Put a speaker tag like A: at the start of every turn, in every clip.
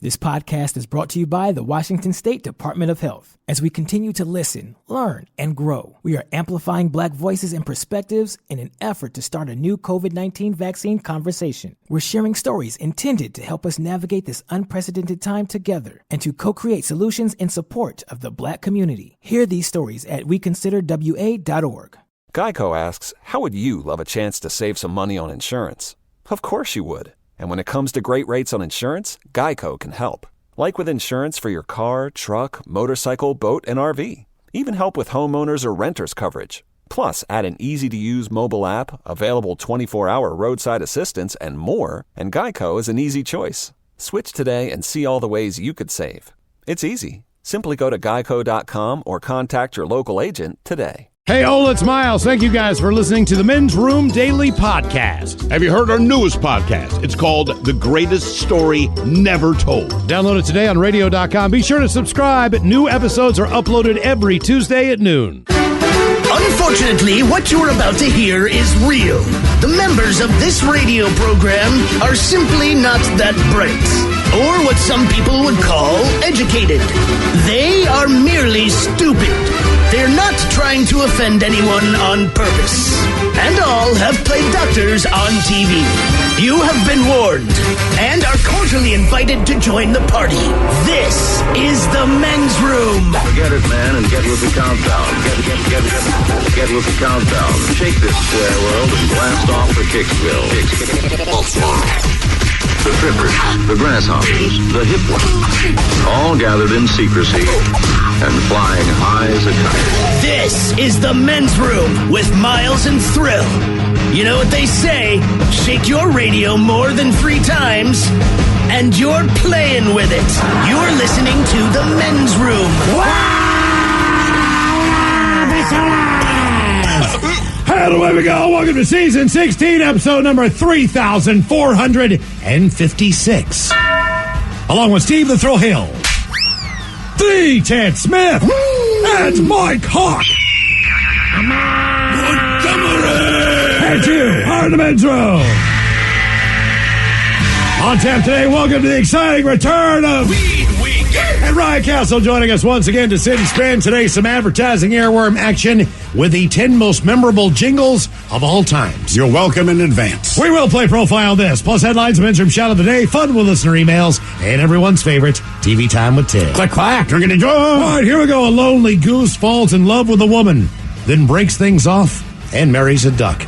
A: This podcast is brought to you by the Washington State Department of Health. As we continue to listen, learn, and grow, we are amplifying Black voices and perspectives in an effort to start a new COVID-19 vaccine conversation. We're sharing stories intended to help us navigate this unprecedented time together and to co-create solutions in support of the Black community. Hear these stories at weconsiderwa.org.
B: Geico asks, how would you love a chance to save some money on insurance? Of course you would. And when it comes to great rates on insurance, Geico can help. Like with insurance for your car, truck, motorcycle, boat, and RV. Even help with homeowners or renters coverage. Plus, add an easy-to-use mobile app, available 24-hour roadside assistance, and more, and Geico is an easy choice. Switch today and see all the ways you could save. It's easy. Simply go to geico.com or contact your local agent today.
C: Hey, Ola, it's Miles. Thank you guys for listening to the Men's Room Daily Podcast.
D: Have you heard our newest podcast? It's called The Greatest Story Never Told.
C: Download it today on radio.com. Be sure to subscribe. New episodes are uploaded every Tuesday at noon.
E: Unfortunately, what you're about to hear is real. The members of this radio program are simply not that bright, or what some people would call educated. They are merely stupid. They're not trying to offend anyone on purpose. And all have played doctors on TV. You have been warned and are cordially invited to join the party. This is the Men's Room.
F: Forget it, man, and get with the countdown. Get with the countdown. Shake this world and blast off for Kicksville. The trippers, the grasshoppers, the hip ones, all gathered in secrecy and flying high as a kite.
E: This is the Men's Room with Miles and Thrill. You know what they say, shake your radio more than 3 times, and you're playing with it. You're listening to the Men's Room.
C: And away we go. Welcome to Season 16, episode number 3,456. Along with Steve the Thrill Hill, the Ted Smith, and Mike Hawk. And you are the Men's Room. On tap today, welcome to the exciting return of Weed Week. And Ryan Castle joining us once again to sit and spin today some advertising airworm action with the 10 most memorable jingles of all times.
D: You're welcome in advance.
C: We will play Profile This, plus headlines, Men's Room Shout of the Day, fun with listener emails, and everyone's favorite, TV Time with Ted.
D: Click, clack,
C: All right, here we go. A lonely goose falls in love with a woman, then breaks things off and marries a duck.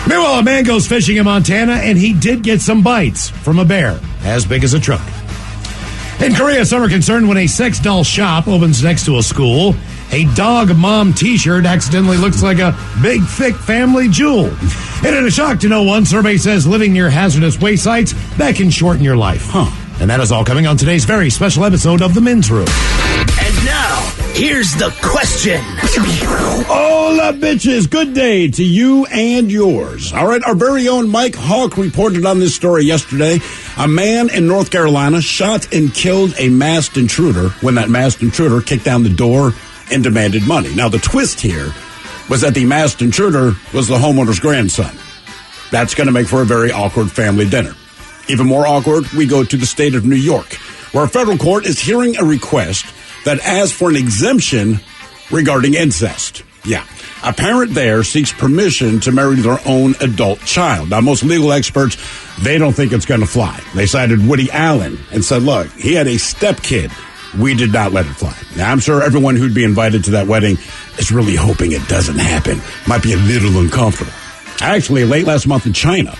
C: Meanwhile, a man goes fishing in Montana, and he did get some bites from a bear as big as a truck. In Korea, some are concerned when a sex doll shop opens next to a school. A dog mom t-shirt accidentally looks like a big, thick family jewel. And in a shock to no one, survey says living near hazardous waste sites, that can shorten your life. And that is all coming on today's very special episode of The Men's Room.
E: And now, here's the question.
D: Hola, bitches. Good day to you and yours. All right, our very own Mike Hawk reported on this story yesterday. A man in North Carolina shot and killed a masked intruder when that masked intruder kicked down the door and demanded money. Now, the twist here was that the masked intruder was the homeowner's grandson. That's going to make for a very awkward family dinner. Even more awkward, we go to the state of New York, where a federal court is hearing a request that asks for an exemption regarding incest. Yeah. A parent there seeks permission to marry their own adult child. Now, most legal experts, they don't think it's going to fly. They cited Woody Allen and said, look, he had a stepkid. We did not let it fly. Now, I'm sure everyone who'd be invited to that wedding is really hoping it doesn't happen. Might be a little uncomfortable. Actually, late last month in China,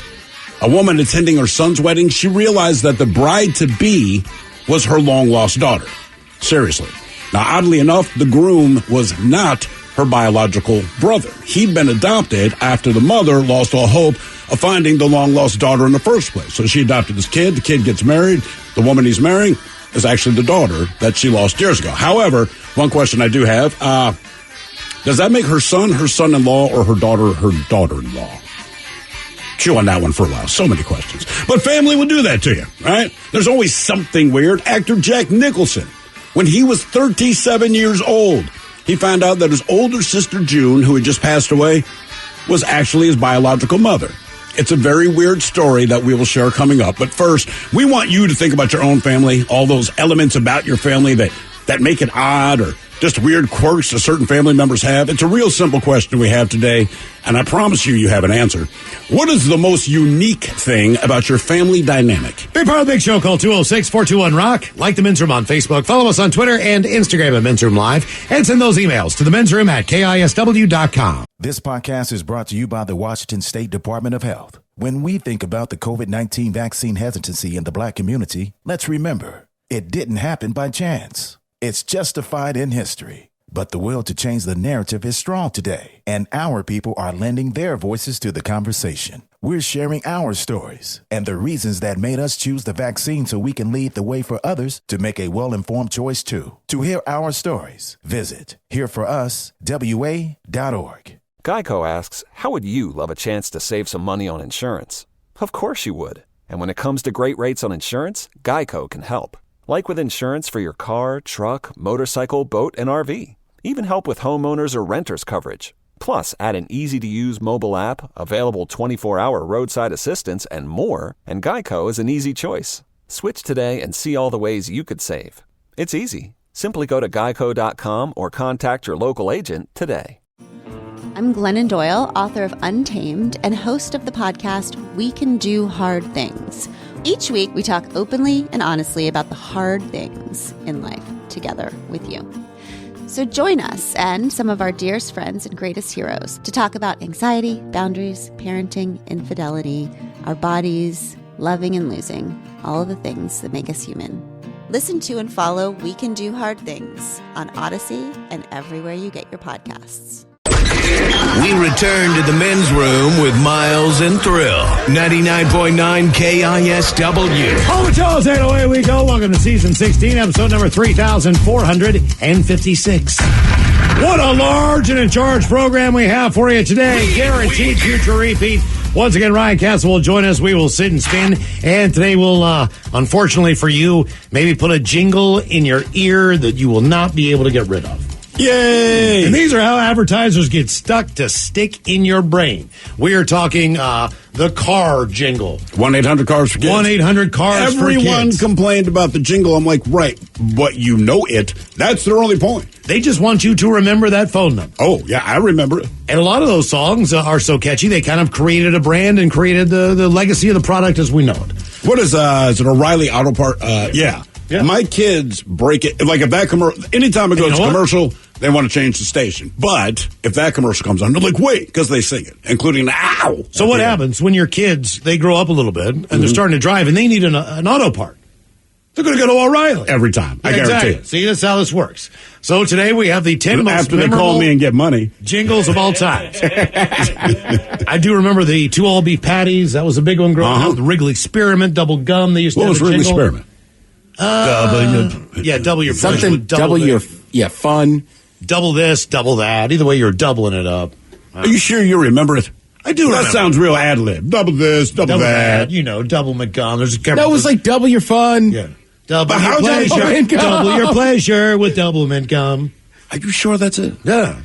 D: a woman attending her son's wedding, she realized that the bride-to-be was her long-lost daughter. Seriously. Now, oddly enough, the groom was not her biological brother. He'd been adopted after the mother lost all hope of finding the long-lost daughter in the first place. So she adopted this kid. The kid gets married. The woman he's marrying is actually the daughter that she lost years ago. However, one question I do have, does that make her son-in-law, or her daughter-in-law? Chew on that one for a while. So many questions. But family will do that to you, right? There's always something weird. Actor Jack Nicholson, when he was 37 years old, he found out that his older sister, June, who had just passed away, was actually his biological mother. It's a very weird story that we will share coming up. But first, we want you to think about your own family, all those elements about your family that make it odd or just weird quirks that certain family members have. It's a real simple question we have today, and I promise you have an answer. What is the most unique thing about your family dynamic?
C: Be part of the big show. Call 206-421-ROCK. Like the Men's Room on Facebook. Follow us on Twitter and Instagram at Men's Room Live. And send those emails to the Men's Room at KISW.com.
G: This podcast is brought to you by the Washington State Department of Health. When we think about the COVID-19 vaccine hesitancy in the Black community, let's remember, it didn't happen by chance. It's justified in history. But the will to change the narrative is strong today, and our people are lending their voices to the conversation. We're sharing our stories and the reasons that made us choose the vaccine so we can lead the way for others to make a well-informed choice too. To hear our stories, visit hereforuswa.org.
B: Geico asks, how would you love a chance to save some money on insurance? Of course you would. And when it comes to great rates on insurance, Geico can help. Like with insurance for your car, truck, motorcycle, boat, and RV. Even help with homeowners or renters coverage. Plus, add an easy-to-use mobile app, available 24-hour roadside assistance, and more, and Geico is an easy choice. Switch today and see all the ways you could save. It's easy. Simply go to geico.com or contact your local agent today.
H: I'm Glennon Doyle, author of Untamed and host of the podcast We Can Do Hard Things. Each week, we talk openly and honestly about the hard things in life together with you. So join us and some of our dearest friends and greatest heroes to talk about anxiety, boundaries, parenting, infidelity, our bodies, loving and losing, all of the things that make us human. Listen to and follow We Can Do Hard Things on Odyssey and everywhere you get your podcasts.
E: We return to the Men's Room with Miles and Thrill. 99.9 KISW.
C: All the toes, and away we go. Welcome to season 16, episode number 3,456. What a large and in charge program we have for you today. Guaranteed future repeat. Once again, Ryan Castle will join us. We will sit and spin. And today we'll, unfortunately for you, maybe put a jingle in your ear that you will not be able to get rid of.
D: Yay!
C: And these are how advertisers get stuck to stick in your brain. We are talking the car jingle.
D: 1-800-CARS for kids.
C: 1-800-CARS for kids.
D: Everyone complained about the jingle. I'm like, right, but you know it. That's their only point.
C: They just want you to remember that phone number.
D: Oh, yeah, I remember it.
C: And a lot of those songs are so catchy, they kind of created a brand and created the legacy of the product as we know it.
D: What is it O'Reilly Auto Part? Yeah. My kids break it. Like if that commercial, anytime it goes to commercial, they want to change the station. But if that commercial comes on, they're like, wait, because they sing it, including the ow.
C: So what happens when your kids, they grow up a little bit and they're starting to drive and they need an auto part? They're going to go to O'Reilly.
D: Every time. I guarantee it.
C: See, that's how this works. So today we have the 10 most
D: after they call me and get money.
C: Jingles of all time. I do remember the 2 all beef patties. That was a big one growing up. The Wrigley Spearmint, double gum. They used to
D: what was Wrigley Spearmint?
C: Double your
I: something. Double your fun.
C: Double this, double that. Either way, you're doubling it up.
D: Are you sure you remember it?
C: I do.
D: That sounds real ad lib. Double this, double that.
C: You know, double McGum. There's a
I: that was like double your fun.
C: Yeah. Double your pleasure. Double your pleasure with double mint gum.
D: Are you sure that's it?
C: Yeah.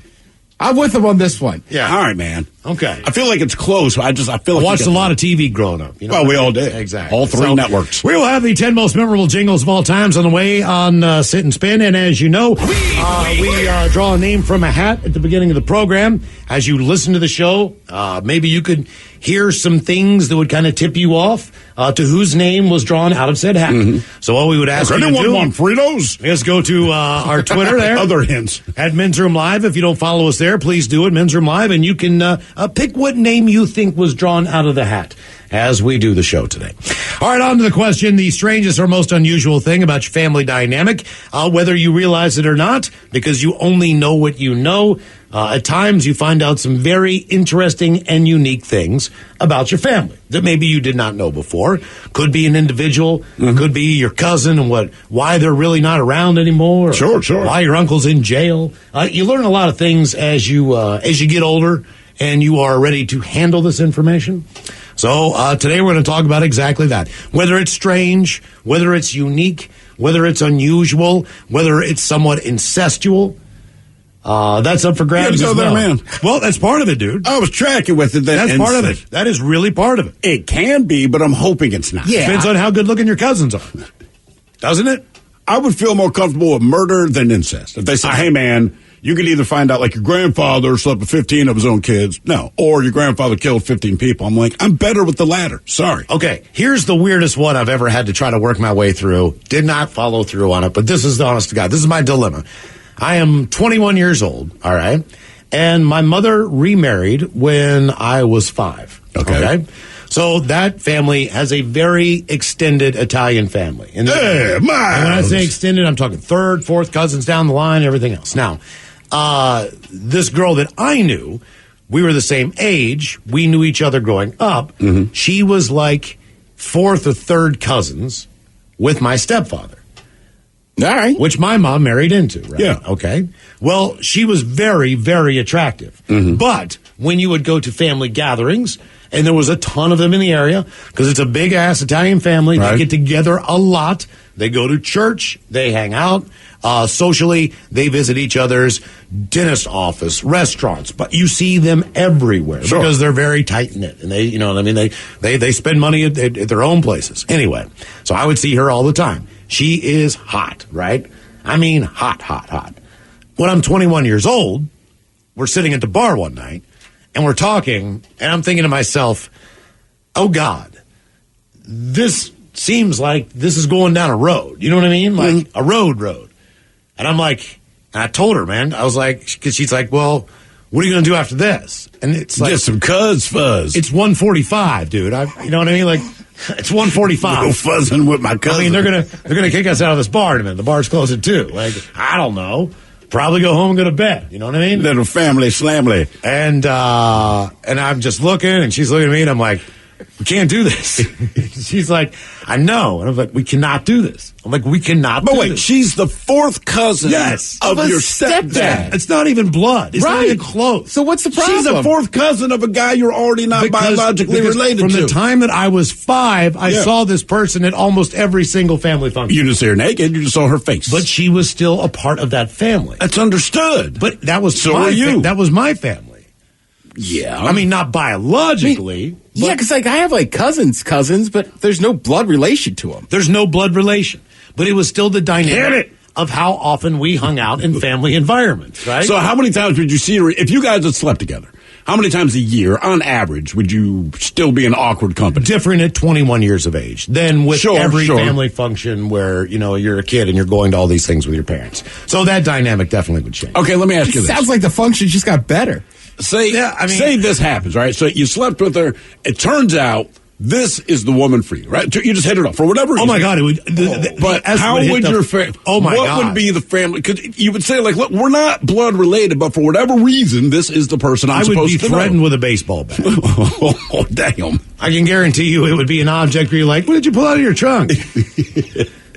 I: I'm with them on this one.
C: Yeah.
D: All right, man.
C: Okay.
D: I feel like it's close. I feel like
C: I watched a lot of TV growing up. You know
D: we all did.
C: Exactly.
D: All 3 networks.
C: We will have the 10 most memorable jingles of all times on the way on Sit and Spin. And as you know, we draw a name from a hat at the beginning of the program. As you listen to the show, maybe you could hear some things that would kind of tip you off to whose name was drawn out of said hat. So what we would ask you to do...
D: want Fritos?
C: Is go to our Twitter there.
D: Other hints.
C: At Men's Room Live. If you don't follow us there, please do it. Men's Room Live. And you can pick what name you think was drawn out of the hat as we do the show today. All right, on to the question. The strangest or most unusual thing about your family dynamic, whether you realize it or not, because you only know what you know. At times, you find out some very interesting and unique things about your family that maybe you did not know before. Could be an individual, could be your cousin and why they're really not around anymore.
D: Sure.
C: Why your uncle's in jail. You learn a lot of things as you get older and you are ready to handle this information. So today we're going to talk about exactly that. Whether it's strange, whether it's unique, whether it's unusual, whether it's somewhat incestual. That's up for grabs as well. Man. Well, that's part of it, dude.
D: I was tracking with it.
C: That's part of it. That is really part of it.
D: It can be, but I'm hoping it's not.
C: Yeah. Depends on how good looking your cousins are. Doesn't it?
D: I would feel more comfortable with murder than incest. If they say, hey, man, you can either find out like your grandfather slept with 15 of his own kids. No. Or your grandfather killed 15 people. I'm like, I'm better with the latter. Sorry.
C: Okay. Here's the weirdest one I've ever had to try to work my way through. Did not follow through on it, but this is the honest to God. This is my dilemma. I am 21 years old. All right. And my mother remarried when I was 5. Okay. So that family has a very extended Italian family. And when I say extended, I'm talking third, fourth cousins down the line, everything else. Now, this girl that I knew, we were the same age. We knew each other growing up. Mm-hmm. She was like fourth or third cousins with my stepfather.
I: All right.
C: Which my mom married into, right?
D: Yeah.
C: Okay. Well, she was very, very attractive. Mm-hmm. But when you would go to family gatherings, and there was a ton of them in the area, because it's a big-ass Italian family. Right. They get together a lot. They go to church. They hang out. Socially, they visit each other's dentist office, restaurants. But you see them everywhere because they're very tight-knit. And they, you know what I mean? They spend money at their own places. Anyway, so I would see her all the time. She is hot, right? I mean, hot, hot, hot. When I'm 21 years old, we're sitting at the bar one night, and we're talking, and I'm thinking to myself, oh, God, this seems like this is going down a road. You know what I mean? Like a road. And I'm like, and I told her, man, I was like, because she's like, well, what are you going to do after this? And it's like,
D: get some cuz fuzz.
C: It's 1:45, dude. You know what I mean? Like, it's 1:45.
D: Go fuzzing with my cousin.
C: I mean, they're gonna kick us out of this bar in a minute. The bar's closed at 2. Like, I don't know. Probably go home and go to bed. You know what I mean?
D: Little family slamly.
C: And I'm just looking, and she's looking at me, and I'm like, we can't do this. She's like, I know. And I'm like, we cannot do this. I'm like, we cannot do this.
D: But wait, she's the fourth cousin of your stepdad.
C: It's not even blood. It's not even close.
I: So what's the problem?
D: She's a fourth cousin of a guy you're already not biologically related
C: to. From the
D: to.
C: time that I was 5, I saw this person at almost every single family function.
D: You didn't see her naked. You just saw her face.
C: But she was still a part of that family.
D: That's understood.
C: But that was that was my family.
D: Yeah.
C: I mean, not biologically.
I: Yeah, because like I have like cousins, but there's no blood relation to them.
C: There's no blood relation. But it was still the dynamic of how often we hung out in family environments, right?
D: So how many times would you see her, if you guys had slept together, how many times a year, on average, would you still be an awkward company?
C: Different at 21 years of age than with every family function where, you know, you're a kid and you're going to all these things with your parents. So that dynamic definitely would change.
D: Okay, let me ask you this.
I: Sounds like the function just got better.
D: Say this happens, right? So you slept with her. It turns out this is the woman for you, right? You just hit it off for whatever reason.
C: Oh my God! It would.
D: But how would your family?
C: Oh my God!
D: What would be the family? Because you would say, like, look, we're not blood related, but for whatever reason, this is the person I'm supposed to know.
C: I would be threatened with a baseball bat.
D: Oh, damn!
C: I can guarantee you, it would be an object where you're like, "What did you pull out of your trunk?"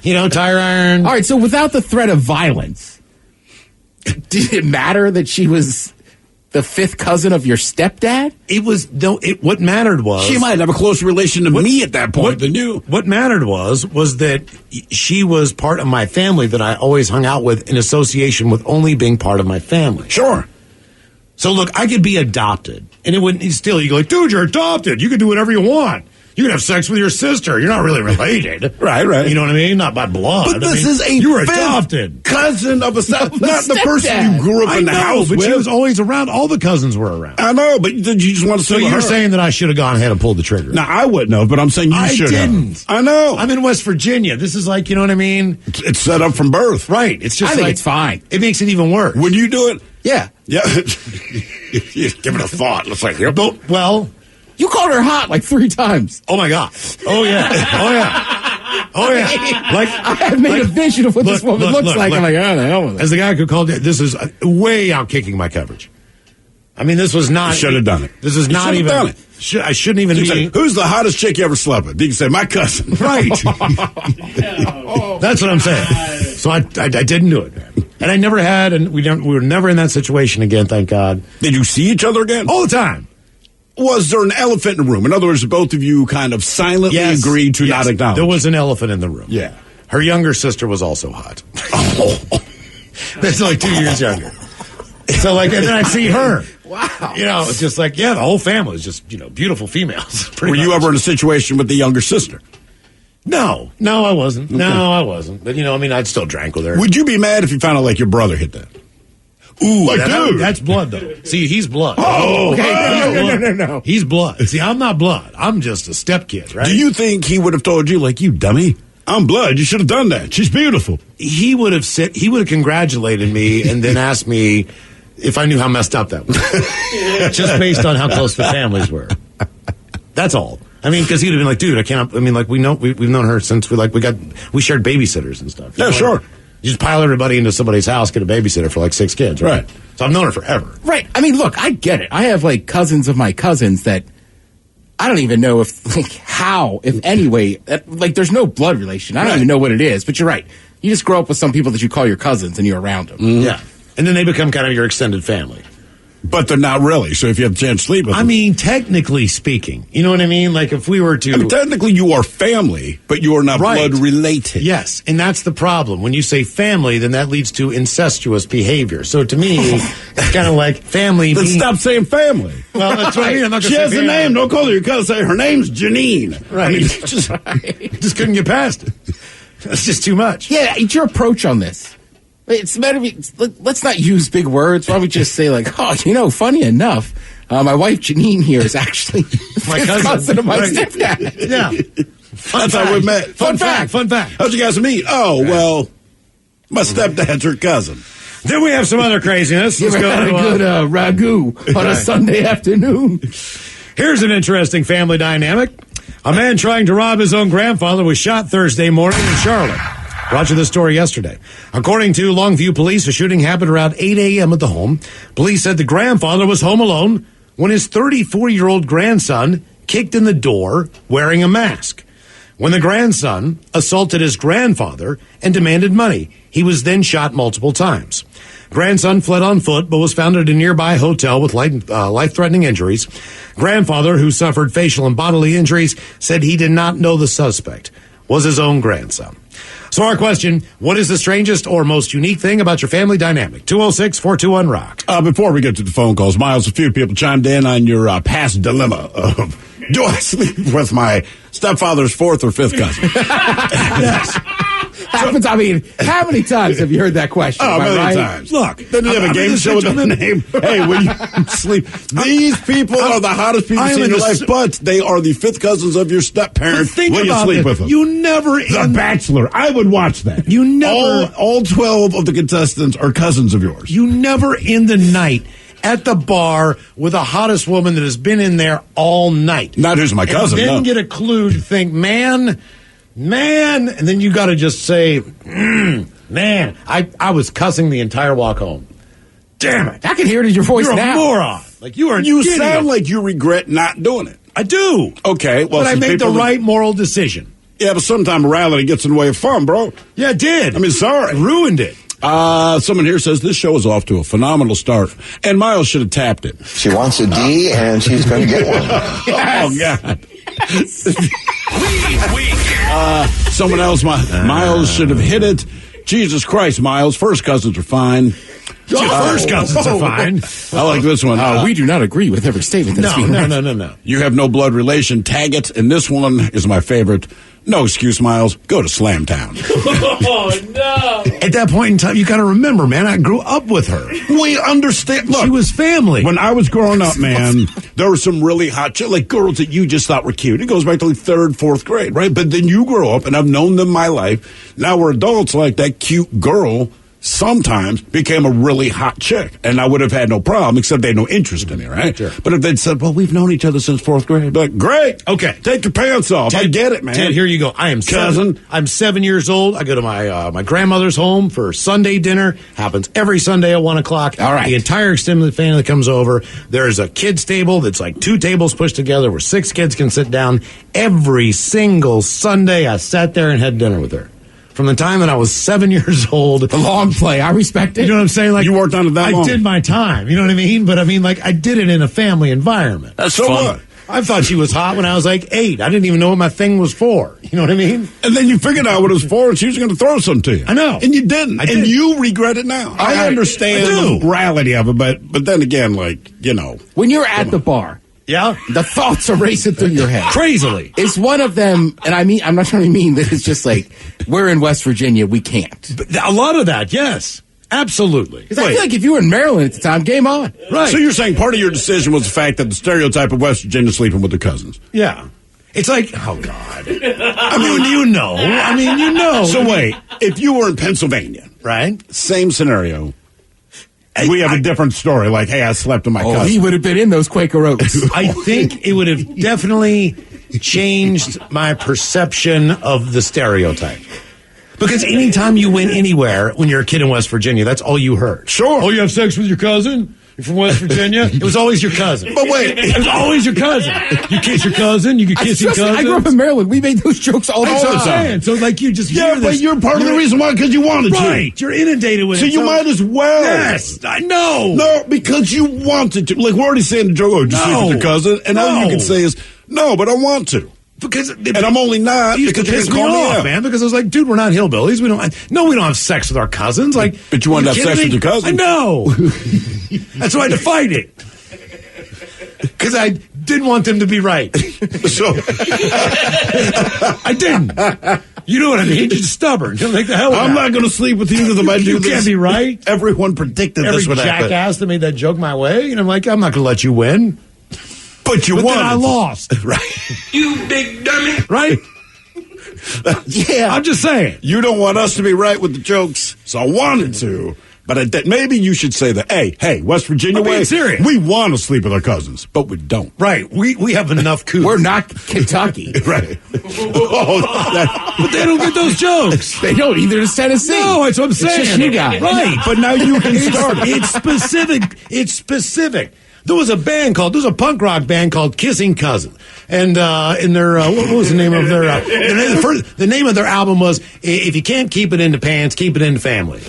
C: You know, tire iron.
I: All right. So without the threat of violence, did it matter that she was the fifth cousin of your stepdad?
C: It was what mattered was
D: she might have a closer relation to me at that point than you.
C: What mattered was that she was part of my family that I always hung out with in association with only being part of my family.
D: Sure.
C: So look, I could be adopted, and it wouldn't still. You go like, dude, you're adopted. You can do whatever you want. You can have sex with your sister. You're not really related.
D: Right.
C: You know what I mean? Not by blood.
D: But this is a
C: you were adopted
D: cousin of a stepdad. Not the person you grew up in the house
C: but
D: with.
C: She was always around. All the cousins were around.
D: I know, but did you just want to say
C: so you're saying that I should have gone ahead and pulled the trigger?
D: No, I wouldn't have, but I'm saying you should have. I didn't. I know.
C: I'm in West Virginia. This is like, you know what I mean?
D: It's set up from birth.
C: Right. It's just
I: I think it's fine.
C: It makes it even worse.
D: Would you do it?
I: Yeah.
D: Yeah. Give it a thought. Looks like,
C: well...
I: You called her hot like 3 times.
C: Oh, my God. Oh, yeah. Like,
I: I have made a vision of what this woman looks like. I'm like, oh, the hell with it.
C: As the guy who called it, this is way out kicking my coverage. I mean, this was not...
D: You should have done it.
C: This is not even...
D: Done it.
C: I shouldn't even be...
D: Say, who's the hottest chick you ever slept with? You can say, my cousin.
C: Right. That's what I'm saying. So I didn't do it, man. And I never had, and we were never in that situation again, thank God.
D: Did you see each other again?
C: All the time.
D: Was there an elephant in the room? In other words, both of you kind of silently agreed to not acknowledge?
C: There was an elephant in the room.
D: Yeah.
C: Her younger sister was also hot. That's like 2 years younger. So, like, and then I see her.
I: Wow.
C: You know, it's just like, yeah, the whole family is just, beautiful females.
D: Were you ever in a situation with the younger sister?
C: No, I wasn't. Okay. No, I wasn't. But, I'd still drank with her.
D: Would you be mad if you found out, like, your brother hit that?
C: Ooh, dude. That's blood, though. See, he's blood.
D: Oh,
C: okay. No. He's blood. See, I'm not blood. I'm just a stepkid, right?
D: Do you think he would have told you, like, you dummy? I'm blood. You should have done that. She's beautiful.
C: He would have congratulated me and then asked me if I knew how messed up that was. Just based on how close the families were. That's all. I mean, because he'd have been like, dude, I can't. I mean, like, we've known her since we shared babysitters and stuff.
D: Yeah, sure.
C: You just pile everybody into somebody's house, get a babysitter for like 6 kids, right? So I've known her forever.
I: Right. I mean, look, I get it. I have like cousins of my cousins that I don't even know how, if any way, there's no blood relation. I don't even know what it is, but you're right. You just grow up with some people that you call your cousins and you're around them.
C: Mm-hmm. Yeah. And then they become kind of your extended family.
D: But they're not really, so if you have a chance to sleep with them.
C: I mean, technically speaking. You know what I mean? Like, if we were to...
D: technically you are family, but you are not blood related.
C: Yes, and that's the problem. When you say family, then that leads to incestuous behavior. So to me, it's kind of like family...
D: Then stop saying family.
C: Well, that's what I mean. I'm not
D: she has a name. Don't call her your cousin. Say her name's Janine.
C: Right. I mean, just couldn't get past it. That's just too much.
I: Yeah, it's your approach on this. It's better. Let's not use big words. Why don't we just say funny enough, my wife Janine here is actually
C: my cousin
I: of my stepdad.
C: Yeah,
D: that's how we met.
C: Fun fact.
D: How'd you guys meet? Oh, well, my stepdad's her cousin.
C: Then we have some other craziness.
I: Let's go to a good ragu on a Sunday afternoon.
C: Here's an interesting family dynamic. A man trying to rob his own grandfather was shot Thursday morning in Charlotte. Brought you this story yesterday. According to Longview Police, a shooting happened around 8 a.m. at the home. Police said the grandfather was home alone when his 34-year-old grandson kicked in the door wearing a mask. When the grandson assaulted his grandfather and demanded money, he was then shot multiple times. Grandson fled on foot, but was found at a nearby hotel with life-threatening injuries. Grandfather, who suffered facial and bodily injuries, said he did not know the suspect was his own grandson. So our question, what is the strangest or most unique thing about your family dynamic? 206-421-ROCK.
D: Before we get to the phone calls, Miles, a few people chimed in on your past dilemma of, do I sleep with my stepfather's 4th or 5th cousin?
I: Yes. Happens. I mean, how many times have you heard that question?
D: Oh, many times. Look, doesn't he have a game show with the name? Hey, when you sleep, these people are the hottest people in your life, but they are the 5th cousins of your step-parent. Will you sleep with them?
C: You never...
D: The Bachelor. I would watch that.
C: You never...
D: All 12 of the contestants are cousins of yours.
C: You never end the night at the bar with the hottest woman that has been in there all night.
D: Not who's my cousin,
C: and then get a clue to think, man, and then you got to just say, man, I was cussing the entire walk home. Damn it.
I: I can hear it in your voice
C: now.
I: You're
C: a moron. Like, you
D: sound like you regret not doing it.
C: I do.
D: Okay. Well,
C: but I made the right moral decision.
D: Yeah, but sometimes morality gets in the way of fun, bro.
C: Yeah, it did.
D: I mean, sorry.
C: It ruined it.
D: Someone here says this show is off to a phenomenal start, and Miles should have tapped it.
J: She wants a D, and she's going to get one.
D: Yes. Oh, God. Someone else, Miles should have hit it. Jesus Christ, Miles. First cousins are fine.
C: First cousins are fine.
D: I like this one.
I: We do not agree with every statement that's being made.
C: No.
D: You have no blood relation. Tag it. And this one is my favorite. No excuse, Miles. Go to Slamtown.
C: Oh, no. At that point in time, you got to remember, man, I grew up with her.
D: We understand. Look,
C: she was family.
D: When I was growing up, man, there were some really hot like girls that you just thought were cute. It goes back to like 3rd, 4th grade, right? But then you grow up, and I've known them my life. Now we're adults, like that cute girl sometimes became a really hot chick, and I would have had no problem, except they had no interest in me, right? Sure. But if they'd said, well, we've known each other since 4th grade, I'd be like, great.
C: Okay.
D: Take your pants off.
C: Ted,
D: I get it, man.
C: Ted, here you go. I am
D: cousin.
C: I'm 7 years old. I go to my grandmother's home for Sunday dinner. Happens every Sunday at 1 o'clock.
I: All right.
C: The entire extended family comes over. There's a kids table that's like 2 tables pushed together where 6 kids can sit down. Every single Sunday, I sat there and had dinner with her. From the time that I was 7 years old.
I: The long play. I respect it.
C: You know what I'm saying? Like,
D: you worked on it that long.
C: I did my time. You know what I mean? But I mean, like, I did it in a family environment.
D: That's so fun. What?
C: I thought she was hot when I was like 8. I didn't even know what my thing was for. You know what I mean?
D: And then you figured out what it was for, and she was going to throw some to you.
C: I know.
D: And you didn't. And you regret it now. I understand the morality of it, but then again, like, you know.
I: When you're at the bar, the thoughts are racing through your head.
C: Crazily.
I: It's one of them, and I mean, I'm not trying to mean that it's just like, we're in West Virginia, we can't.
C: But a lot of that, yes. Absolutely.
I: Because I feel like if you were in Maryland at the time, game on.
D: Right. So you're saying part of your decision was the fact that the stereotype of West Virginia sleeping with their cousins.
C: Yeah. It's like, oh, God. I mean, you know.
D: So wait, if you were in Pennsylvania,
C: right?
D: Same scenario. We have a different story. Like, hey, I slept with my cousin.
I: He would have been in those Quaker Oats.
C: I think it would have definitely changed my perception of the stereotype. Because anytime you went anywhere when you're a kid in West Virginia, that's all you heard.
D: Sure.
C: Oh, you have sex with your cousin? You're from West Virginia? It was always your cousin.
D: But wait.
C: It was always your cousin. You kiss your cousin, you could kiss your cousin.
I: I grew up in Maryland. We made those jokes all the time.
C: So, like, you just
D: Yeah,
C: hear
D: but
C: this.
D: you're part of the reason why, because you wanted to.
C: Right. You're inundated with
D: so
C: it.
D: So you might as well.
C: Yes, I know.
D: No, because you wanted to. Like, we're already saying the joke, oh, just sleep with your cousin. And all you can say is, no, but I want to. And I'm only not
C: because you pissed me off, man. Because I was like, dude, we're not hillbillies. We don't have sex with our cousins. Like,
D: but you wanted to have sex with your cousin.
C: I know. That's why I had to fight it. Because I didn't want them to be right. So I didn't. You know what I mean? You're just stubborn. You're like the hell.
D: I'm not going to sleep with you because if I do this,
C: you can't be right.
D: Everyone predicted this would happen.
C: Every jackass that made that joke my way, and I'm like, I'm not going to let you win.
D: But
C: then I lost.
D: Right.
C: You big dummy. Right?
D: Yeah.
C: I'm just saying.
D: You don't want us to be right with the jokes, so I wanted to. But maybe you should say that, hey, West Virginia way,
C: serious.
D: We want to sleep with our cousins, but we don't.
C: Right. We have enough coups.
I: We're not Kentucky.
D: Right.
C: But they don't get those jokes.
I: They don't either. It's Tennessee.
C: No, that's what I'm saying.
I: It's just you guys.
C: Right.
D: But now you can start.
C: It's specific. There was a punk rock band called Kissing Cousin, and in their what was the name of their the name of their album was If You Can't Keep It in the Pants, Keep It in the Family.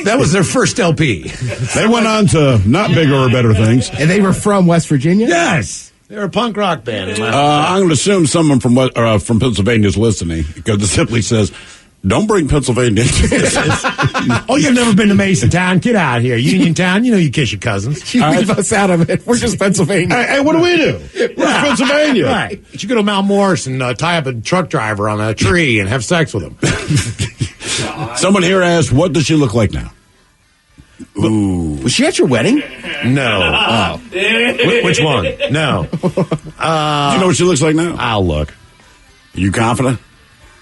C: That was their first LP.
D: They went on to not bigger or better things,
I: and they were from West Virginia.
C: Yes. They're a punk rock band.
D: I'm going to assume someone from Pennsylvania is listening because it simply says, don't bring Pennsylvania into this.
C: Oh, you've never been to Masontown? Get out here. Uniontown, you kiss your cousins.
I: You leave us out of it. We're just Pennsylvania.
D: Hey, what do we do? We're Pennsylvania.
C: Right. You go to Mount Morris and tie up a truck driver on a tree and have sex with him.
D: Someone here asked, what does she look like now?
I: Ooh. Was she at your wedding?
C: No. Which one? No.
D: Do you know what she looks like now?
C: I'll look.
D: Are you confident?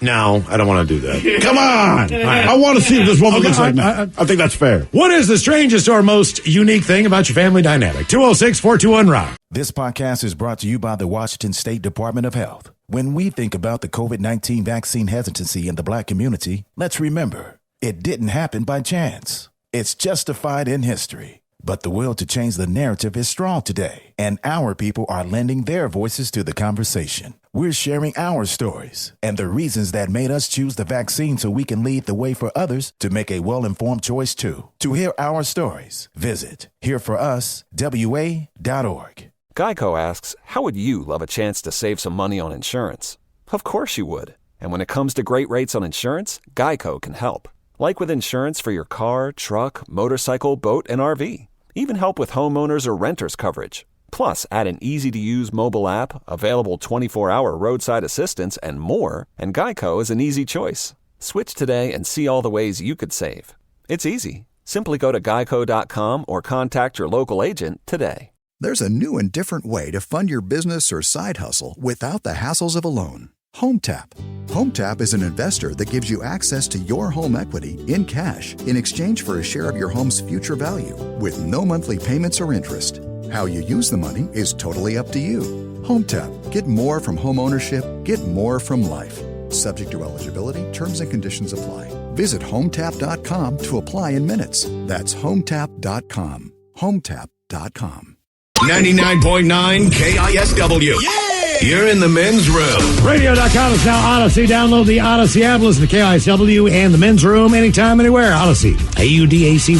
C: No, I don't want to do that.
D: Come on. Right. I want to see if this woman looks like now. I think that's fair.
C: What is the strangest or most unique thing about your family dynamic? 206-421-ROCK.
G: This podcast is brought to you by the Washington State Department of Health. When we think about the COVID-19 vaccine hesitancy in the Black community, let's remember, it didn't happen by chance. It's justified in history. But the will to change the narrative is strong today, and our people are lending their voices to the conversation. We're sharing our stories and the reasons that made us choose the vaccine so we can lead the way for others to make a well-informed choice too. To hear our stories, visit hereforuswa.org.
B: Geico asks, how would you love a chance to save some money on insurance? Of course you would. And when it comes to great rates on insurance, Geico can help. Like with insurance for your car, truck, motorcycle, boat, and RV. Even help with homeowners or renters coverage. Plus, add an easy-to-use mobile app, available 24-hour roadside assistance, and more, and Geico is an easy choice. Switch today and see all the ways you could save. It's easy. Simply go to geico.com or contact your local agent today.
K: There's a new and different way to fund your business or side hustle without the hassles of a loan. HomeTap. HomeTap is an investor that gives you access to your home equity in cash in exchange for a share of your home's future value with no monthly payments or interest. How you use the money is totally up to you. HomeTap. Get more from home ownership. Get more from life. Subject to eligibility, terms and conditions apply. Visit HomeTap.com to apply in minutes. That's HomeTap.com. HomeTap.com.
E: 99.9 KISW. Yeah! You're in the men's room.
C: Radio.com is now Odyssey. Download the Odyssey app. Listen to KISW and the men's room anytime, anywhere. Odyssey. AUDACY.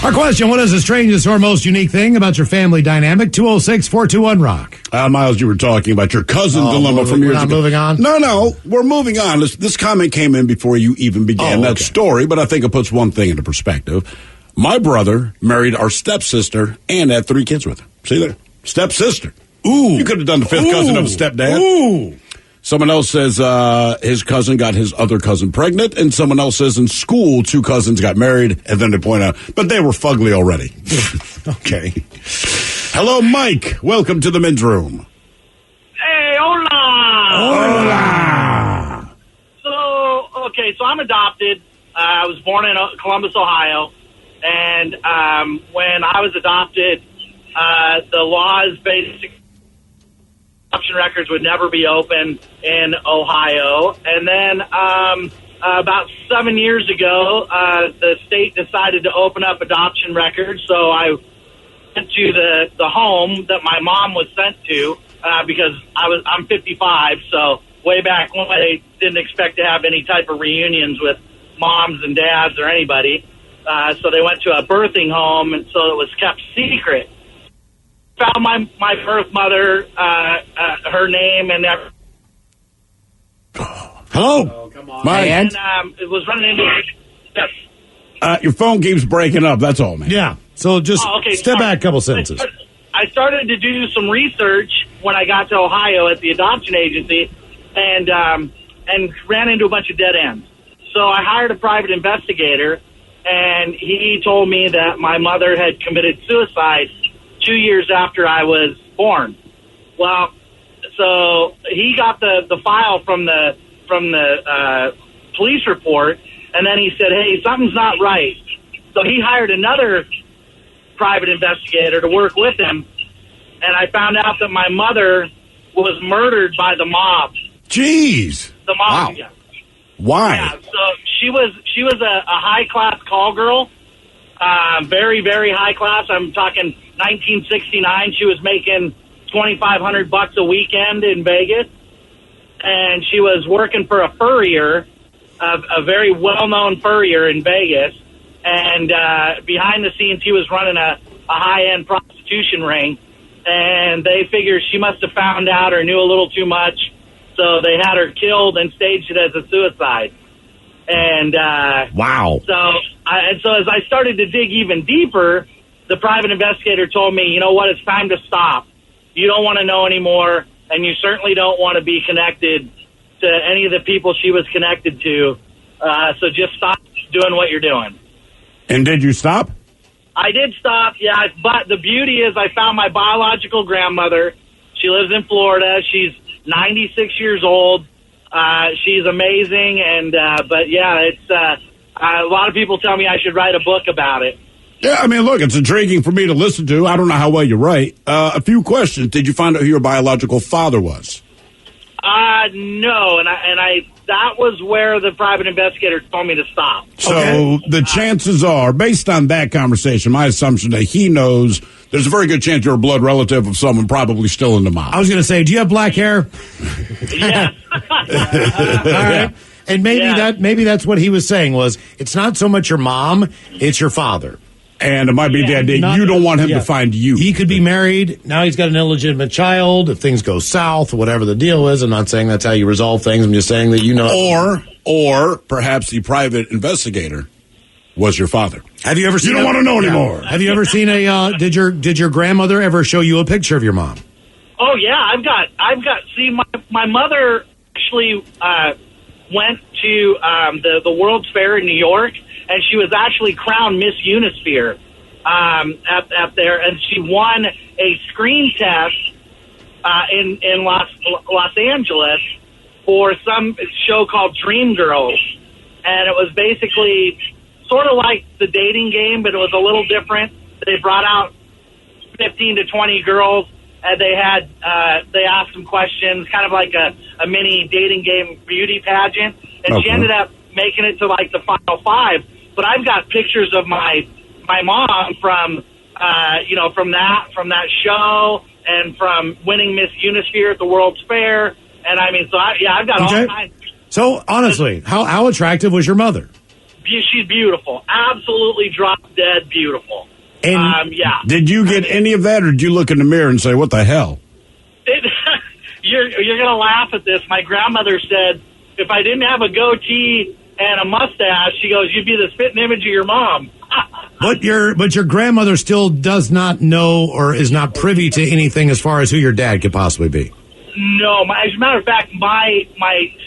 C: Our question, what is the strangest or most unique thing about your family dynamic? 206-421-ROCK.
D: Miles, you were talking about your cousin dilemma from years ago.
C: Moving on?
D: No, we're moving on. This comment came in before you even began that story, but I think it puts one thing into perspective. My brother married our stepsister and had 3 kids with her. See there? Stepsister. Ooh. You could have done the 5th cousin of a stepdad.
C: Ooh.
D: Someone else says his cousin got his other cousin pregnant, and someone else says in school 2 cousins got married, and then they point out, but they were fugly already. Okay. Hello, Mike. Welcome to the men's room.
L: Hey, hola. So I'm adopted. I was born in Columbus, Ohio, and when I was adopted, the laws basically adoption records would never be open in Ohio. And then about 7 years ago, the state decided to open up adoption records. So I went to the home that my mom was sent to because I'm 55. So way back when, I didn't expect to have any type of reunions with moms and dads or anybody. So they went to a birthing home, and so it was kept secret. Found my birth mother, her name, and everything.
D: Hello?
L: Oh, come on.
D: Mike.
L: And it was running into... Yes.
D: Your phone keeps breaking up, that's all, man.
C: Yeah, so just step back a couple sentences.
L: I started to do some research when I got to Ohio at the adoption agency and ran into a bunch of dead ends. So I hired a private investigator, and he told me that my mother had committed suicide 2 years after I was born. Well, so he got the file from the police report, and then he said, hey, something's not right. So he hired another private investigator to work with him, and I found out that my mother was murdered by the mob.
D: Jeez.
L: The mob.
D: Wow.
L: Yeah.
D: Why?
L: Yeah, so she was a high-class call girl, very, very high class. I'm talking 1969. She was making $2,500 a weekend in Vegas, and she was working for a furrier, a very well-known furrier in Vegas. And behind the scenes, he was running a high-end prostitution ring, and they figured she must have found out or knew a little too much, so they had her killed and staged it as a suicide. And
C: wow.
L: So as I started to dig even deeper, the private investigator told me, you know what, it's time to stop. You don't want to know anymore, and you certainly don't want to be connected to any of the people she was connected to. So just stop doing what you're doing.
D: And did you stop?
L: I did stop, yeah. But the beauty is I found my biological grandmother. She lives in Florida. She's 96 years old. She's amazing. And but, yeah, it's a lot of people tell me I should write a book about it.
D: Yeah, I mean, look, it's intriguing for me to listen to. I don't know how well you write. A few questions. Did you find out who your biological father was?
L: No, and I that was where the private investigator told me to stop.
D: So the chances are, based on that conversation, my assumption that he knows, there's a very good chance you're a blood relative of someone probably still in the mob.
C: I was going to say, do you have black hair?
L: Yeah.
C: All right. And maybe that's what he was saying was, it's not so much your mom, it's your father.
D: And it might be the idea you don't want him to find you.
C: He could be married. Now he's got an illegitimate child. If things go south, whatever the deal is, I'm not saying that's how you resolve things. I'm just saying that you know.
D: Or perhaps the private investigator was your father.
C: Have you ever seen?
D: You don't want to know anymore.
C: Have you ever seen a? Did your grandmother ever show you a picture of your mom?
L: Oh yeah, I've got. See, my mother actually went to the World's Fair in New York. And she was actually crowned Miss Unisphere up there, and she won a screen test in Los Angeles for some show called Dream Girls, and it was basically sort of like the dating game, but it was a little different. They brought out 15 to 20 girls, and they asked them questions, kind of like a mini dating game beauty pageant, and she ended up making it to like the final 5. But I've got pictures of my mom from from that show and from winning Miss Unisphere at the World's Fair, and I mean, so I've got all kinds.
C: So honestly, how attractive was your mother?
L: she's beautiful. Absolutely drop dead beautiful.
D: And
L: yeah.
D: Did you get any of that, or did you look in the mirror and say, what the hell?
L: You're going to laugh at this. My grandmother said, if I didn't have a goatee and a mustache, she goes, you'd be the spitting image of your mom.
C: But your grandmother still does not know or is not privy to anything as far as who your dad could possibly be.
L: No, as a matter of fact, my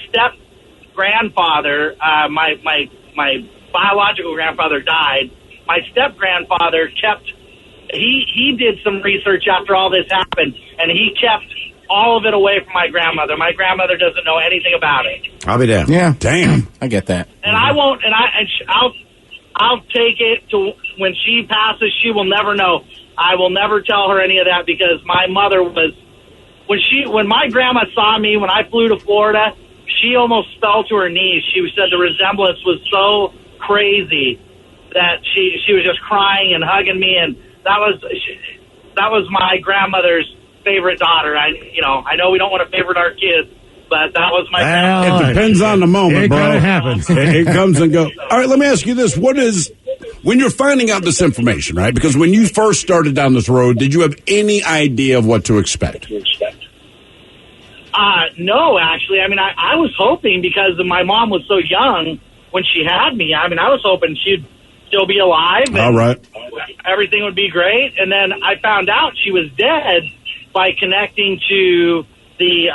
L: step grandfather, my biological grandfather died. My step grandfather he did some research after all this happened, and he kept all of it away from my grandmother. My grandmother doesn't know anything about it.
C: I'll be damned.
I: Yeah,
C: damn.
I: I get that.
L: And I won't. I'll take it to when she passes. She will never know. I will never tell her any of that, because my mother was when my grandma saw me when I flew to Florida, she almost fell to her knees. She said the resemblance was so crazy that she was just crying and hugging me, and that was my grandmother's favorite daughter. I know we don't want to favorite our kids, but that was my grandmother.
D: It depends on the moment, bro.
C: It kind of happens.
D: It comes and goes. All right, let me ask you this. When you're finding out this information, right? Because when you first started down this road, did you have any idea of what to expect?
L: No, actually. I mean, I was hoping, because my mom was so young when she had me. I mean, I was hoping she'd still be alive. And
D: all right.
L: Everything would be great. And then I found out she was dead by connecting to the,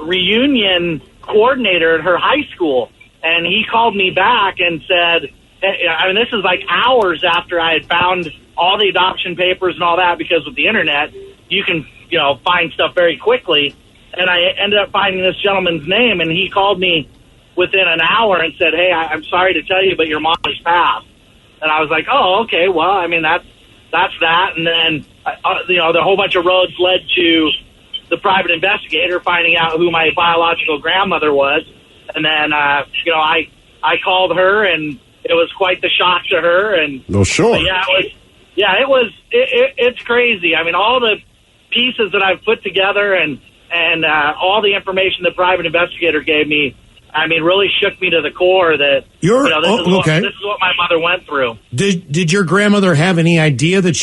L: reunion coordinator at her high school. And he called me back and said, I mean, this is like hours after I had found all the adoption papers and all that, because with the internet, you can, find stuff very quickly. And I ended up finding this gentleman's name, and he called me within an hour and said, hey, I'm sorry to tell you, but your mom has passed. And I was like, oh, okay, well, I mean, that's that. And then, the whole bunch of roads led to the private investigator finding out who my biological grandmother was. And then, I called her, and it was quite the shock to her. And
D: no, sure.
L: It's crazy. I mean, all the pieces that I've put together and all the information the private investigator gave me, I mean, really shook me to the core that this is what my mother went through.
C: Did your grandmother have any idea that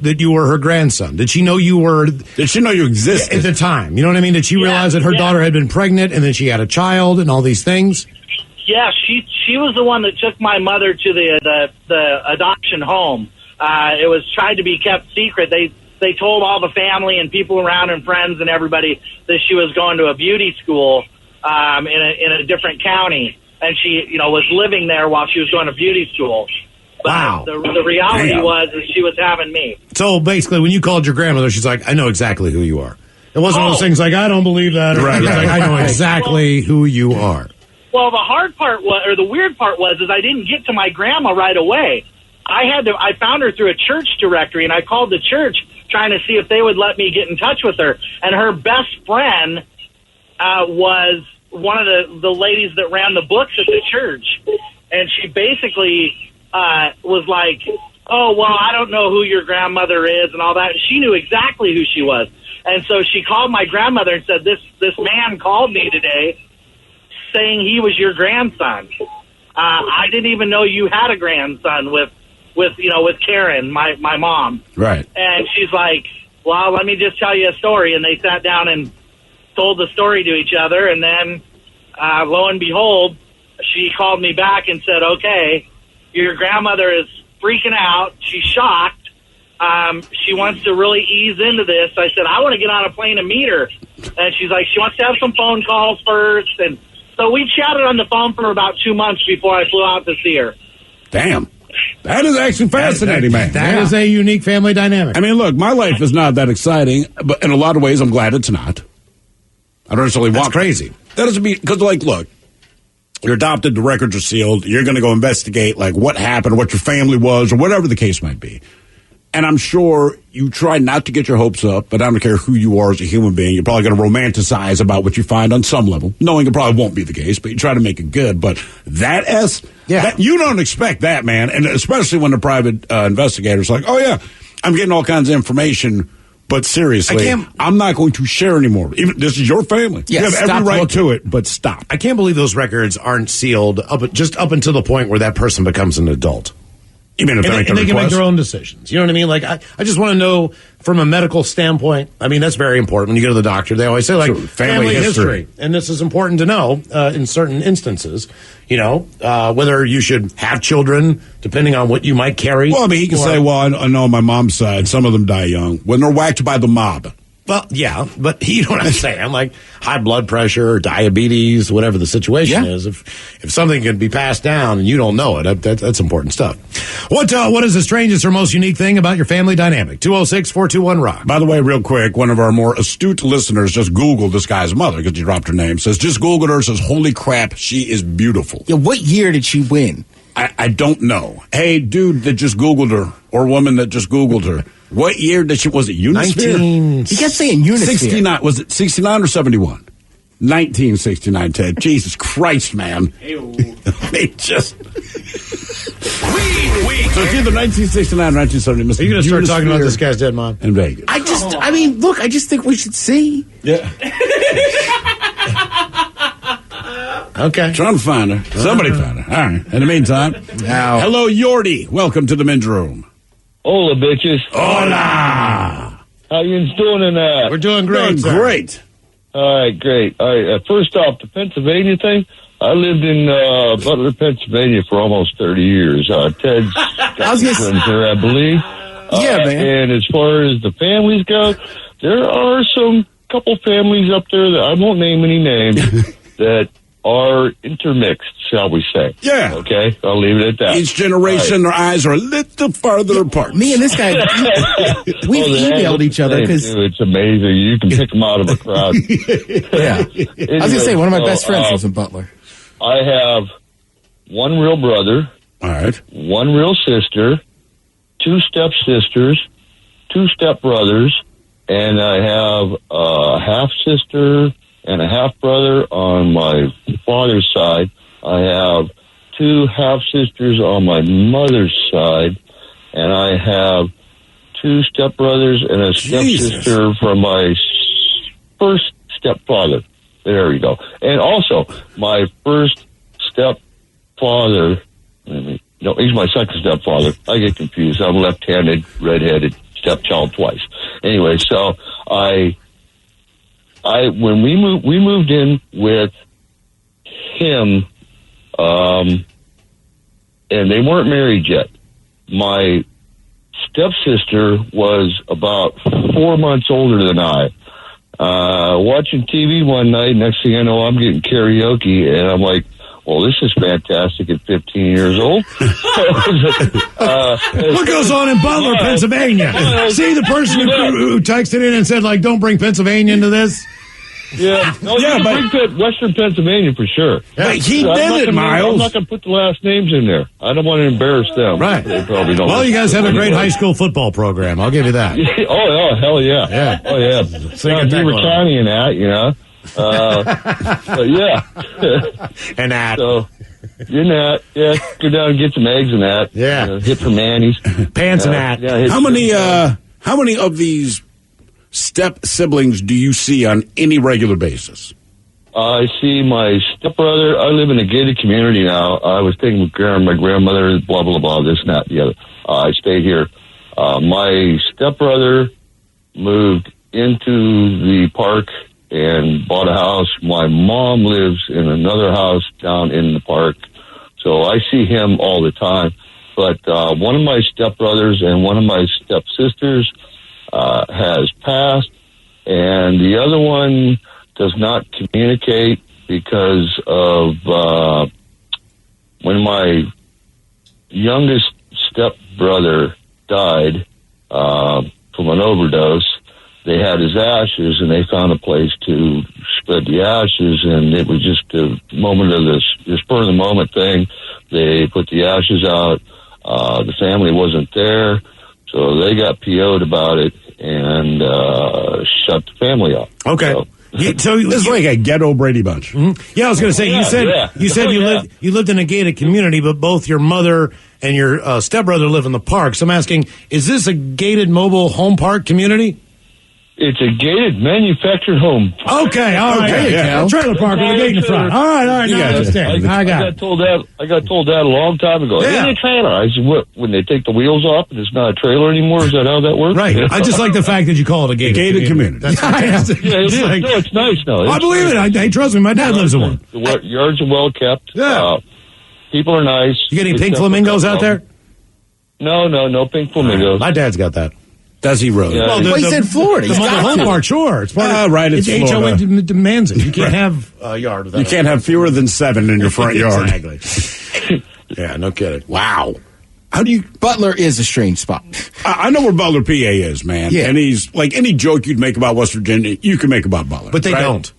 C: that you were her grandson? Did she know you were? Did
D: she know you existed
C: at the time? You know what I mean? Did she realize that her daughter had been pregnant and then she had a child and all these things?
L: Yeah, she was the one that took my mother to the adoption home. It was tried to be kept secret. They told all the family and people around and friends and everybody that she was going to a beauty school in a different county, and she was living there while she was going to beauty school. But
C: wow.
L: The reality was that she was having me.
C: So basically, when you called your grandmother, she's like, I know exactly who you are. It wasn't one of those things like, I don't believe that. Right. It's like, I know exactly who you are.
L: Well, the hard part the weird part was I didn't get to my grandma right away. I found her through a church directory, and I called the church trying to see if they would let me get in touch with her. And her best friend was one of the ladies that ran the books at the church. And she basically was like, oh, well, I don't know who your grandmother is and all that. And she knew exactly who she was. And so she called my grandmother and said, this man called me today saying he was your grandson. I didn't even know you had a grandson with Karen, my mom.
D: Right.
L: And she's like, well, let me just tell you a story. And they sat down and told the story to each other. And then, lo and behold, she called me back and said, okay, your grandmother is freaking out. She's shocked. She wants to really ease into this. I said, I want to get on a plane and meet her. And she's like, she wants to have some phone calls first. And so we chatted on the phone for about 2 months before I flew out to see her.
D: Damn. That is actually fascinating, man.
C: That is a unique family dynamic.
D: I mean, look, my life is not that exciting, but in a lot of ways, I'm glad it's not. I don't necessarily want.
C: That's crazy.
D: That doesn't mean, because, like, look, you're adopted, the records are sealed, you're going to go investigate, like, what happened, what your family was, or whatever the case might be. And I'm sure you try not to get your hopes up, but I don't care who you are as a human being. You're probably going to romanticize about what you find on some level, knowing it probably won't be the case, but you try to make it good. But you don't expect that, man. And especially when the private investigator's like, oh, yeah, I'm getting all kinds of information But seriously, I'm not going to share anymore. Even this is your family.
C: Yeah,
D: you have every right to it, but stop. I can't believe those records aren't sealed up until the point where that person becomes an adult. You mean if they can make their own decisions? You know what I mean? Like I just want to know from a medical standpoint. I mean, that's very important. When you go to the doctor, they always say like family history, and this is important to know in certain instances. You know, whether you should have children, depending on what you might carry. Well, I mean, he can say, "Well, I know on my mom's side, some of them die young when they're whacked by the mob." Well, yeah, but you know what I'm saying? Like high blood pressure, or diabetes, whatever the situation is. If something can be passed down and you don't know it, that's important stuff. What is the strangest or most unique thing about your family dynamic? 206-421-ROCK. By the way, real quick, one of our more astute listeners just Googled this guy's mother because he dropped her name. Says, just Googled her, says, holy crap, she is beautiful.
I: Yeah, what year did she win?
D: I don't know. Hey, dude that just Googled her, or woman that just Googled her, what year did she, was it Unisphere?
I: He kept saying Unisphere.
D: 69, was it 69 or 71? 1969, Ted. Jesus Christ, man. They just... So it's either 1969 or 1970. Are you going to start talking about this guy's dead mom? In Vegas.
I: I just think we should see.
D: Yeah. Okay. Trying to find her. Somebody found her. All right. In the meantime, hello, Yordi. Welcome to the men's room.
M: Hola, bitches.
D: Hola.
M: How you doing tonight?
D: We're doing great. Great.
M: All right, great. All right. First off, the Pennsylvania thing. I lived in Butler, Pennsylvania for almost 30 years. Ted's got friends there, I believe.
I: Yeah, man.
M: And as far as the families go, there are some couple families up there that I won't name any names that are intermixed, shall we say.
D: Yeah.
M: Okay? I'll leave it at that.
D: Each generation, their eyes are a little farther apart.
I: Me and this guy, we've emailed each other because...
M: It's amazing. You can pick them out of a crowd.
I: Yeah. Anyway, I was going to say, one of my best friends lives in Butler.
M: I have one real brother.
D: All right.
M: One real sister. 2 stepsisters. 2 stepbrothers. And I have a half-sister and a half-brother on my father's side. I have 2 half-sisters on my mother's side, and I have 2 stepbrothers and a stepsister from my first stepfather. There we go. And also, my first stepfather, no, he's my second stepfather. I get confused. I'm left-handed, red-headed stepchild twice. Anyway, so when we moved in with him, and they weren't married yet. My stepsister was about 4 months older than I. Watching TV one night, next thing I know, I'm getting karaoke, and I'm like, well, this is fantastic at 15 years old.
C: What goes on in Butler, Pennsylvania? See the person who texted in and said, like, don't bring Pennsylvania into this?
M: Yeah. No, yeah, but Western Pennsylvania for sure.
C: Yeah. But he did it, Miles.
M: I'm not going to put the last names in there. I don't want to embarrass them.
C: Right.
M: They probably don't.
C: Well, you guys have a great high school football program. I'll give you that.
M: Oh, hell yeah.
C: Yeah.
M: Oh, yeah. Beaver County and that, you know. But yeah.
C: And that.
M: So, you're not. Yeah, go down and get some eggs and that.
C: Yeah.
M: Hit for Manny's.
C: Pants and that.
M: Yeah,
D: how many of these step siblings do you see on any regular basis?
M: I see my stepbrother. I live in a gated community now. I was taking care of my grandmother, blah, blah, blah, this and that, the other. I stayed here. My stepbrother moved into the park and bought a house. My mom lives in another house down in the park. So I see him all the time. But one of my stepbrothers and one of my stepsisters has passed, and the other one does not communicate because of when my youngest stepbrother died from an overdose. They had his ashes, and they found a place to spread the ashes, and it was just a moment of this spur of the moment thing. They put the ashes out. The family wasn't there, so they got PO'd about it and shut the family up.
D: Okay. So this is like a ghetto Brady Bunch.
C: Mm-hmm. Yeah, I was going to say, you said you lived in a gated community, but both your mother and your stepbrother live in the park. So I'm asking, is this a gated mobile home park community?
M: It's a gated manufactured home.
C: Okay, all right.
I: There you go.
C: A trailer park with a gate in the front. All right.
M: You
C: Now I understand. I got it.
M: I got told that a long time ago.
C: Yeah.
M: In a trailer. I said, what? When they take the wheels off and it's not a trailer anymore? Is that how that works?
C: Right. I just like the fact that you call it a gated community. That's fantastic.
M: Yeah, it's nice now.
C: I believe it. Hey, trust me, my dad lives in one.
M: The yards are well kept.
C: Yeah.
M: People are nice.
C: You get any pink flamingos out there?
M: No pink flamingos.
C: My dad's got that. Does he really?
M: Yeah.
I: Well, he's in Florida.
C: The mobile home park, sure. It's part
D: right, it's
C: HOA
D: Florida.
C: demands it. You can't have a yard without
D: You can't have fewer than 7 in your front yard.
C: Exactly. Yeah, no kidding.
D: Wow. How do you...
I: Butler is a strange spot.
D: I know where Butler, PA is, man.
I: Yeah.
D: And he's like any joke you'd make about West Virginia, you can make about Butler.
C: But they
D: right?
C: don't.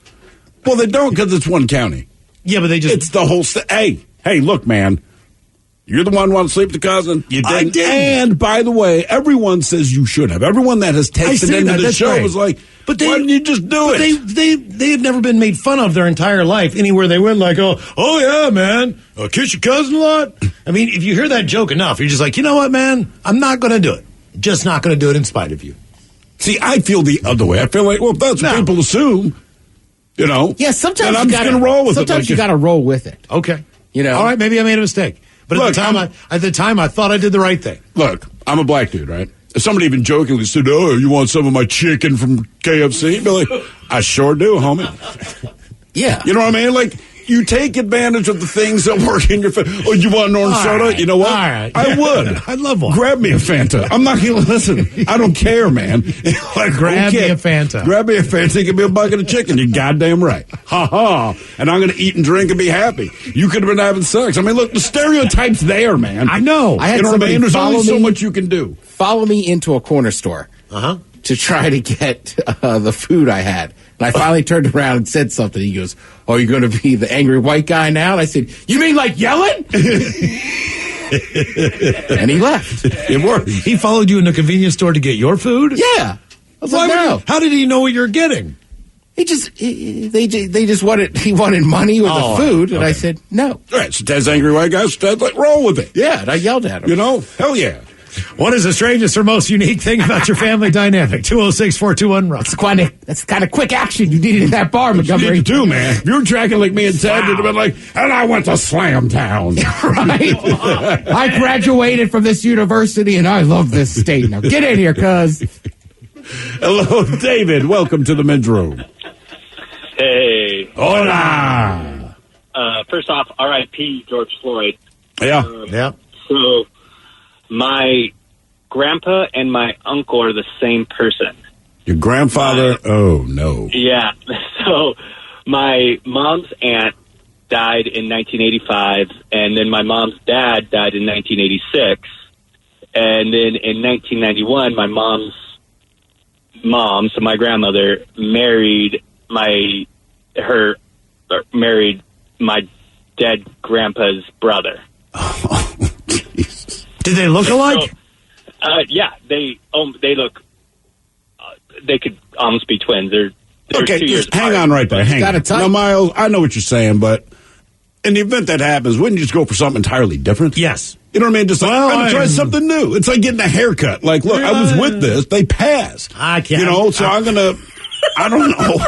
D: Well, they don't because it's one county.
C: Yeah, but they just...
D: It's the whole... Hey, look, man. You're the one who wanted to sleep with the cousin.
C: You didn't.
D: I did. And, by the way, everyone says you should have. Everyone that has texted into the show was like, why didn't you just do it?
C: They have never been made fun of their entire life anywhere they went. Like, oh yeah, man, kiss your cousin a lot. I mean, if you hear that joke enough, you're just like, you know what, man, I'm not going to do it. Just not going to do it in spite of you.
D: See, I feel the other way. I feel like, well, if that's what people assume, you know.
I: Yeah, sometimes
D: then I'm just going to roll with it.
I: Sometimes you got to roll with it.
C: Okay.
I: You know.
C: All right, maybe I made a mistake. But
D: Look,
C: at the time, I thought I did the right thing.
D: Look, I'm a black dude, right? If somebody even jokingly said, "Oh, you want some of my chicken from KFC?" I'd be like, "I sure do, homie."
I: Yeah.
D: You know what I mean? Like, you take advantage of the things that work in your favor. Oh, you want an orange soda?
C: Right.
D: You know what?
C: All right.
D: I would.
C: I'd love one.
D: Grab me a Fanta. I'm not going to listen. I don't care, man. Like,
C: Grab me a Fanta.
D: Grab me a Fanta. Give me a bucket of chicken. You're goddamn right. Ha ha. And I'm going to eat and drink and be happy. You could have been having sex. I mean, look, the stereotype's there, man.
C: I know.
I: I had
D: You know what I mean? There's
I: follow
D: only so
I: me-
D: much you can do.
I: Follow me into a corner store to try to get the food I had. And I finally turned around and said something. He goes, "Oh, you're going to be the angry white guy now?" And I said, "You mean like yelling?" And he left.
C: It worked. He followed you in the convenience store to get your food?
I: Yeah. I was like, no.
C: How did he know what you're getting?
I: They just wanted, he wanted money or the food. And I said, no.
D: All right, so Ted's angry white guy, so Ted's like, roll with it.
I: Yeah, and I yelled at him.
D: You know? Hell yeah.
C: What is the strangest or most unique thing about your family dynamic? 206-421-ROCK.
I: That's kind of quick action you needed in that bar, Montgomery.
D: You do, man. If you were tracking like me and Ted, you'd have been like, and I went to Slam Town.
I: Right? I graduated from this university, and I love this state. Now get in here, cuz.
D: Hello, David. Welcome to the men's room.
N: Hey.
D: Hola.
N: First off, R.I.P. George Floyd.
D: Yeah.
C: Yeah.
N: So, my grandpa and my uncle are the same person.
D: Your grandfather? Oh, no.
N: Yeah. So, my mom's aunt died in 1985, and then my mom's dad died in 1986. And then in 1991, my mom's mom, so my grandmother, married my dead grandpa's brother.
C: Did they look alike?
N: So, yeah, they look. They could almost be twins. They're
D: Okay,
N: 2 years
D: just hang
N: apart.
D: on right there. Hang
I: got
D: on.
I: a type.
D: Now, Miles, I know what you're saying, but in the event that happens, wouldn't you just go for something entirely different?
C: Yes.
D: You know what I mean? Just like,
C: Well,
D: I'm going to try something new. It's like getting a haircut. Like, look, I was with this. They passed.
C: I can't.
D: You know, so I'm going to, I don't know.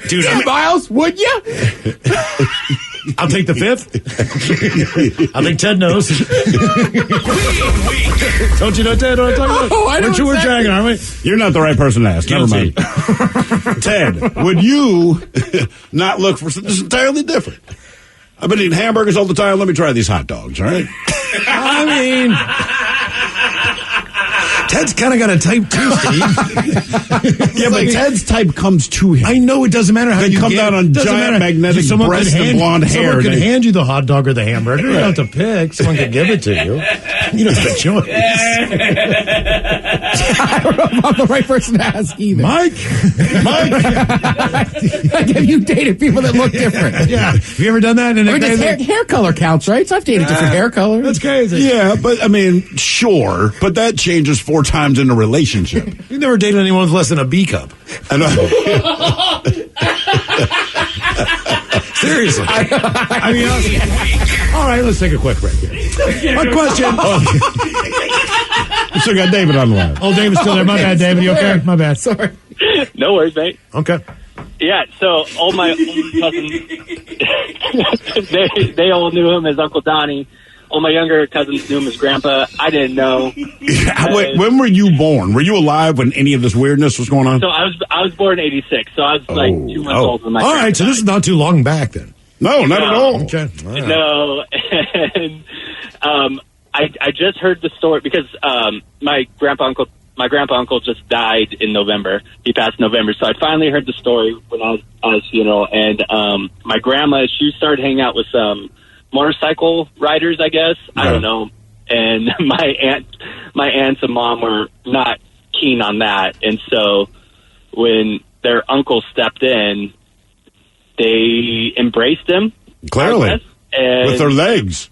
C: Dude,
I: Miles, would you?
C: I'll take the fifth. I think Ted knows. Don't you know Ted? What I'm talking about?
I: Oh, I know
C: We're
I: exactly.
C: dragging, aren't we?
D: You're not the right person to ask. Never
C: Guilty.
D: mind. Ted, would you not look for something entirely different? I've been eating hamburgers all the time. Let me try these hot dogs, all right?
C: I mean, Ted's kind of got a type too, Steve.
D: Yeah, but Ted's type comes to him.
C: I know it doesn't matter how
D: They
C: you
D: come
C: get
D: down
C: it.
D: on
C: Doesn't
D: giant
C: matter.
D: magnetic
C: Someone could
D: breasts and
C: hand-
D: blonde hair.
C: Someone could
D: They-
C: hand you the hot dog or the hamburger. You don't have to pick. Someone could give it to you. You don't have a choice.
I: I don't know if I'm the right person to ask either.
C: Mike.
I: Like, have you dated people that look different?
C: Yeah. Have you ever done that?
I: I mean, just hair color counts, right? So I've dated different hair colors.
C: That's crazy.
D: Yeah, but I mean, sure, but that changes 4 times in a relationship.
C: You've never dated anyone with less than a B cup.
D: I know.
C: Seriously. I mean, all right, let's take a quick break here. My question.
D: We still got David on the line.
C: Oh, David's still there. My bad, David. You okay? My bad.
I: Sorry.
N: No worries, mate.
C: Okay.
N: Yeah, so all my cousins, they all knew him as Uncle Donnie. All my younger cousins knew him as Grandpa. I didn't know.
D: Wait, when were you born? Were you alive when any of this weirdness was going on?
N: So I was born in '86. So I was like 2 months old when my.
C: All right, so this is not too long back then.
D: No, not at all.
C: Okay. All right.
N: No, and I just heard the story because my grandpa uncle just died in November. He passed in November, so I finally heard the story when I was at his funeral. And my grandma, she started hanging out with some motorcycle riders, I guess. I don't know. And my aunts and mom were not keen on that, and so when their uncle stepped in, they embraced him.
D: Clearly,
N: and
D: with their legs.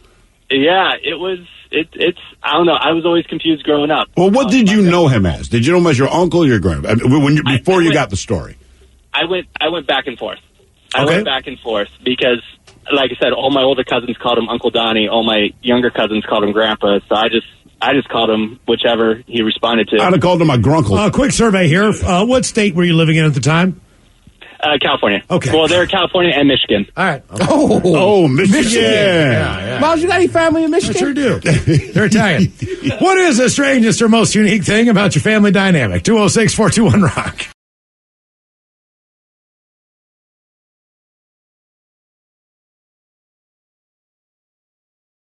N: Yeah, it's. I don't know. I was always confused growing up.
D: Well, what did you know him as? Did you know him as your uncle or your grandpa? Before you got the story.
N: I went back and forth. I went back and forth because, like I said, all my older cousins called him Uncle Donnie. All my younger cousins called him Grandpa. So I just called him whichever he responded to.
D: I'd have called him my grunkle.
C: Quick survey here. What state were you living in at the time?
N: California.
C: Okay.
N: Well, they're California and Michigan.
C: All right.
D: Oh, Michigan.
I: Yeah. Miles, you got any family in Michigan?
C: I sure do. They're Italian. What is the strangest or most unique thing about your family dynamic? 206-421-ROCK.